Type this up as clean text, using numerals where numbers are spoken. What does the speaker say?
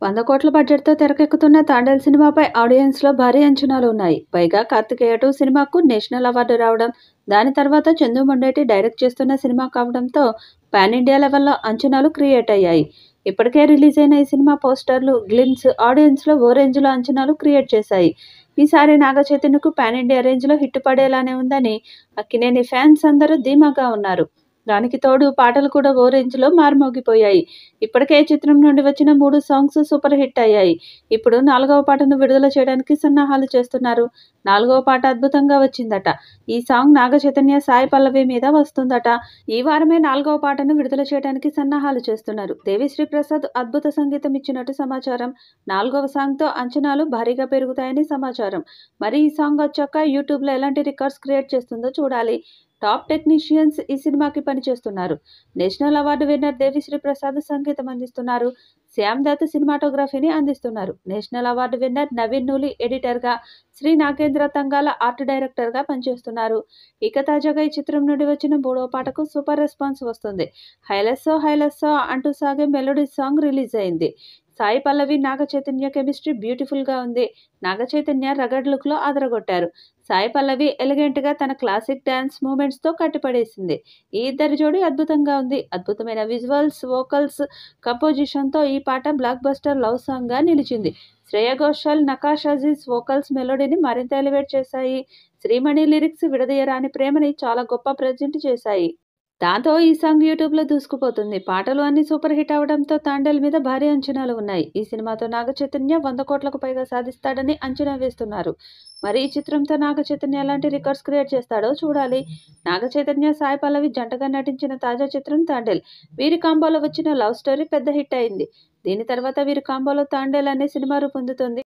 100 కోట్ల బడ్జెట్‌తో తెరకెక్కుతున్న 'తాండేల్' సినిమాపై ఆడియన్స్‌లో భారీ అంచనాలు ఉన్నాయి. పైగా 'కార్తికేయ 2' సినిమాకు నేషనల్ అవార్డు రావడం, దాని తర్వాత చందు మొండేటి డైరెక్ట్ చేస్తున్న సినిమా కావడంతో పాన్ ఇండియా లెవెల్లో అంచనాలు క్రియేట్ అయ్యాయి. ఇప్పటికే రిలీజ్ అయిన ఈ సినిమా పోస్టర్లు, గ్లిమ్స్ ఆడియన్స్‌లో ఓ రేంజ్‌లో అంచనాలు క్రియేట్ చేశాయి. ఈసారి నాగ చైతన్యకు పాన్ ఇండియా రేంజ్‌లో హిట్ పడేలానే ఉందని అక్కినేని ఫ్యాన్స్ అందరూ ధీమాగా ఉన్నారు. దానికి తోడు పాటలు కూడా ఓ రేంజ్‌లో మార్మోగిపోయాయి. ఇప్పటికే ఈ చిత్రం నుండి వచ్చిన 3 సాంగ్స్ సూపర్ హిట్ అయ్యాయి. ఇప్పుడు 4వ పాటను విడుదల చేయడానికి సన్నాహాలు చేస్తున్నారు. 4వ పాట అద్భుతంగా వచ్చిందట. ఈ సాంగ్ నాగ చైతన్య, సాయి పల్లవి మీద వస్తుందట. ఈ వారమే 4వ పాటను విడుదల చేయడానికి సన్నాహాలు చేస్తున్నారు. దేవిశ్రీ ప్రసాద్ అద్భుత సంగీతం ఇచ్చినట్టు సమాచారం. 4వ సాంగ్‌తో అంచనాలు భారీగా పెరుగుతాయని సమాచారం. మరి ఈ సాంగ్ వచ్చాక యూట్యూబ్‌లో ఎలాంటి రికార్డ్స్ క్రియేట్ చేస్తుందో చూడాలి. టాప్ టెక్నీషియన్స్ ఈ సినిమాకి పనిచేస్తున్నారు. National award winner Devi Sri Prasad సంగీతం అందిస్తున్నారు. శ్యామ్ దత్ సినిమాటోగ్రఫీని అందిస్తున్నారు. National award winner Naveen Nooli ఎడిటర్గా, శ్రీ నాగేంద్ర తంగాల ఆర్ట్ డైరెక్టర్గా పనిచేస్తున్నారు. ఇక తాజాగా ఈ చిత్రం నుండి వచ్చిన 3వ పాటకు సూపర్ రెస్పాన్స్ వస్తుంది. హైలెస్సో హైలెస్సో అంటూ సాగే మెలోడీ సాంగ్ రిలీజ్ అయింది. సాయి పల్లవి, నాగ చైతన్య కెమిస్ట్రీ బ్యూటిఫుల్గా ఉంది. నాగ చైతన్య రగడ్ లుక్లో అదరగొట్టారు. సాయి పల్లవి ఎలిగెంట్గా తన క్లాసిక్ డ్యాన్స్ మూమెంట్స్తో కట్టిపడేసింది. ఈ ఇద్దరి జోడీ అద్భుతంగా ఉంది. అద్భుతమైన విజువల్స్, వోకల్స్, కంపోజిషన్తో ఈ పాట బ్లాక్ బస్టర్ లవ్ సాంగ్గా నిలిచింది. శ్రేయ ఘోషాల్, నకాష్ అజీజ్ వోకల్స్ మెలోడీని మరింత ఎలివేట్ చేశాయి. శ్రీమణి లిరిక్స్ విడదీయరాని ప్రేమని చాలా గొప్ప ప్రెజెంట్ చేశాయి. దాంతో ఈ సాంగ్ యూట్యూబ్లో దూసుకుపోతుంది. పాటలు అన్నీ సూపర్ హిట్ అవడంతో 'తాండేల్' మీద భారీ అంచనాలు ఉన్నాయి. ఈ సినిమాతో నాగ చైతన్య 100 కోట్లకు పైగా సాధిస్తాడని అంచనా వేస్తున్నారు. మరి ఈ చిత్రంతో నాగ చైతన్య ఎలాంటి రికార్డ్స్ క్రియేట్ చేస్తాడో చూడాలి. నాగ చైతన్య, సాయి పల్లవి జంటగా నటించిన తాజా చిత్రం 'తాండేల్'. వీరి కాంబోలో వచ్చిన లవ్ స్టోరీ పెద్ద హిట్ అయింది. దీని తర్వాత వీరి కాంబోలో 'తాండేల్' అనే సినిమా రూపొందుతోంది.